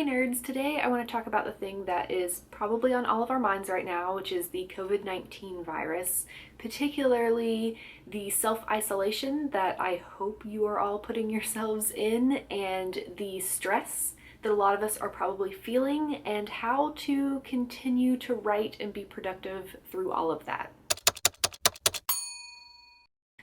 Hey nerds, today I want to talk about the thing that is probably on all of our minds right now, which is the COVID-19 virus, particularly the self-isolation that I hope you are all putting yourselves in, and the stress that a lot of us are probably feeling, and how to continue to write and be productive through all of that.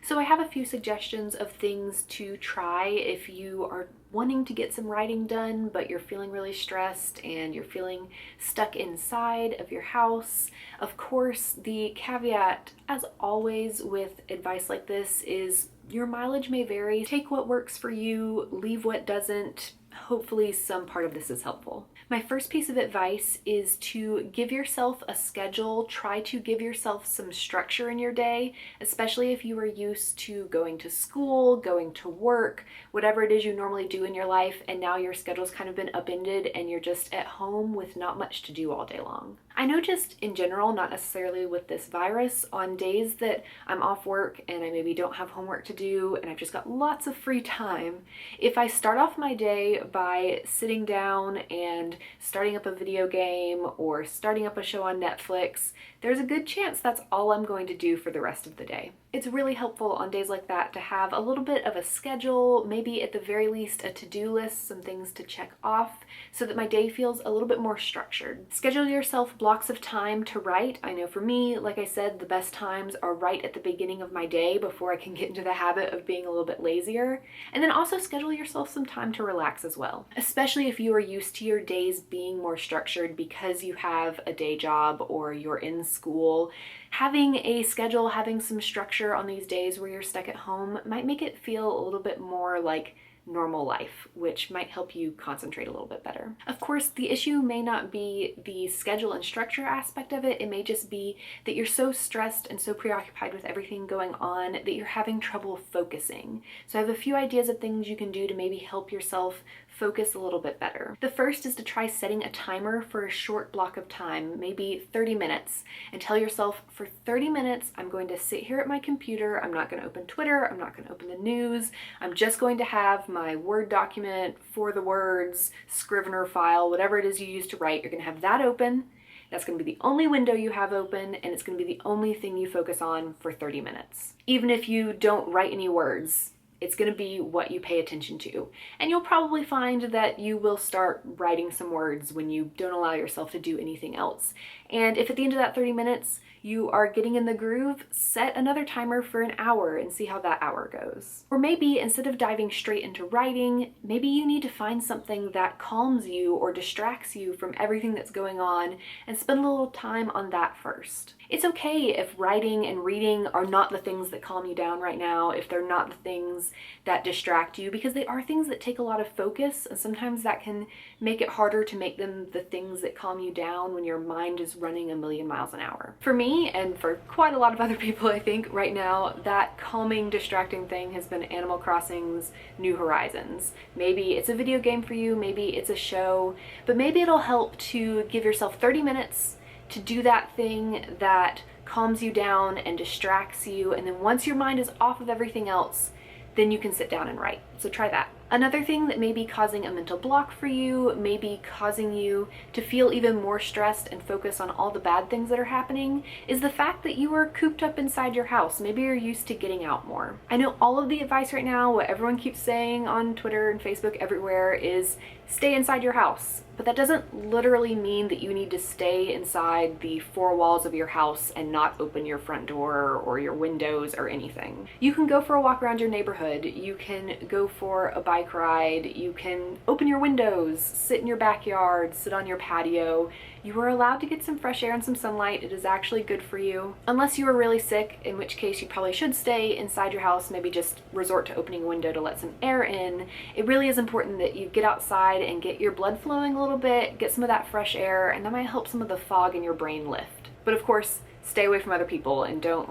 So I have a few suggestions of things to try if you are wanting to get some writing done, but you're feeling really stressed and you're feeling stuck inside of your house. Of course, the caveat, as always with advice like this, is your mileage may vary. Take what works for you, leave what doesn't. Hopefully some part of this is helpful. My first piece of advice is to give yourself a schedule. Try to give yourself some structure in your day, especially if you are used to going to school, going to work, whatever it is you normally do in your life, and now your schedule's kind of been upended and you're just at home with not much to do all day long. I know just in general, not necessarily with this virus, on days that I'm off work and I maybe don't have homework to do and I've just got lots of free time, if I start off my day by sitting down and starting up a video game or starting up a show on Netflix, there's a good chance that's all I'm going to do for the rest of the day. It's really helpful on days like that to have a little bit of a schedule, maybe at the very least a to-do list, some things to check off, so that my day feels a little bit more structured. Schedule yourself blocks of time to write. I know for me, like I said, the best times are right at the beginning of my day before I can get into the habit of being a little bit lazier. And then also schedule yourself some time to relax as well, especially if you are used to your days being more structured because you have a day job or you're in school. Having a schedule, having some structure on these days where you're stuck at home might make it feel a little bit more like normal life, which might help you concentrate a little bit better. Of course, the issue may not be the schedule and structure aspect of it. It may just be that you're so stressed and so preoccupied with everything going on that you're having trouble focusing. So I have a few ideas of things you can do to maybe help yourself focus a little bit better. The first is to try setting a timer for a short block of time, maybe 30 minutes, and tell yourself, for 30 minutes, I'm going to sit here at my computer. I'm not going to open Twitter. I'm not going to open the news. I'm just going to have my Word document for the words, Scrivener file, whatever it is you use to write. You're going to have that open. That's going to be the only window you have open, and it's going to be the only thing you focus on for 30 minutes. Even if you don't write any words, it's going to be what you pay attention to. And you'll probably find that you will start writing some words when you don't allow yourself to do anything else. And if at the end of that 30 minutes you are getting in the groove, set another timer for an hour and see how that hour goes. Or maybe instead of diving straight into writing, maybe you need to find something that calms you or distracts you from everything that's going on and spend a little time on that first. It's okay if writing and reading are not the things that calm you down right now, if they're not the things that distract you, because they are things that take a lot of focus, and sometimes that can make it harder to make them the things that calm you down when your mind is running a million miles an hour. For me, and for quite a lot of other people I think right now, that calming, distracting thing has been Animal Crossing's New Horizons. Maybe it's a video game for you, maybe it's a show, but maybe it'll help to give yourself 30 minutes to do that thing that calms you down and distracts you, and then once your mind is off of everything else, then you can sit down and write. So try that. Another thing that may be causing a mental block for you, may be causing you to feel even more stressed and focus on all the bad things that are happening, is the fact that you are cooped up inside your house. Maybe you're used to getting out more. I know all of the advice right now, what everyone keeps saying on Twitter and Facebook everywhere, is stay inside your house. But that doesn't literally mean that you need to stay inside the four walls of your house and not open your front door or your windows or anything. You can go for a walk around your neighborhood. You can go for a bike ride. You can open your windows, sit in your backyard, sit on your patio. You are allowed to get some fresh air and some sunlight. It is actually good for you. Unless you are really sick, in which case you probably should stay inside your house, maybe just resort to opening a window to let some air in. It really is important that you get outside and get your blood flowing a little bit, get some of that fresh air, and that might help some of the fog in your brain lift. But of course, stay away from other people and don't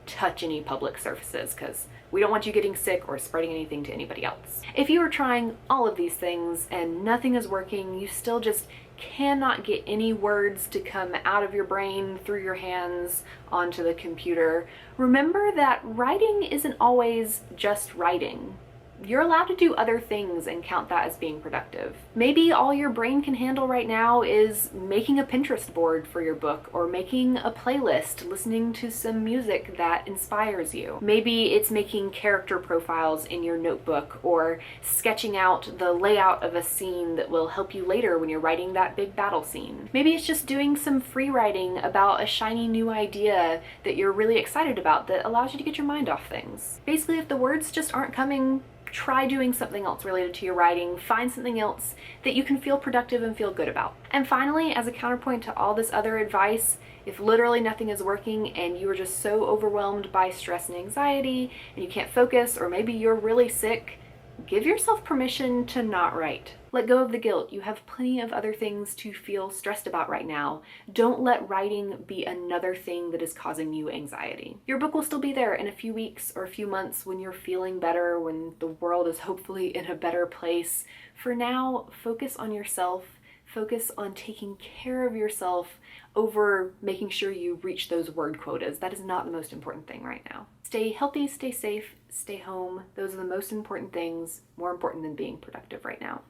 touch any public surfaces, because we don't want you getting sick or spreading anything to anybody else. If you are trying all of these things and nothing is working, you still just cannot get any words to come out of your brain through your hands onto the computer, remember that writing isn't always just writing. you're allowed to do other things and count that as being productive. Maybe all your brain can handle right now is making a Pinterest board for your book, or making a playlist, listening to some music that inspires you. Maybe it's making character profiles in your notebook, or sketching out the layout of a scene that will help you later when you're writing that big battle scene. Maybe it's just doing some free writing about a shiny new idea that you're really excited about that allows you to get your mind off things. Basically, if the words just aren't coming, try doing something else related to your writing. Find something else that you can feel productive and feel good about. And finally, as a counterpoint to all this other advice, if literally nothing is working and you are just so overwhelmed by stress and anxiety and you can't focus, or maybe you're really sick, give yourself permission to not write. Let go of the guilt. You have plenty of other things to feel stressed about right now. Don't let writing be another thing that is causing you anxiety. Your book will still be there in a few weeks or a few months when you're feeling better, when the world is hopefully in a better place. For now, focus on yourself. Focus on taking care of yourself over making sure you reach those word quotas. That is not the most important thing right now. Stay healthy, stay safe, stay home. Those are the most important things, more important than being productive right now.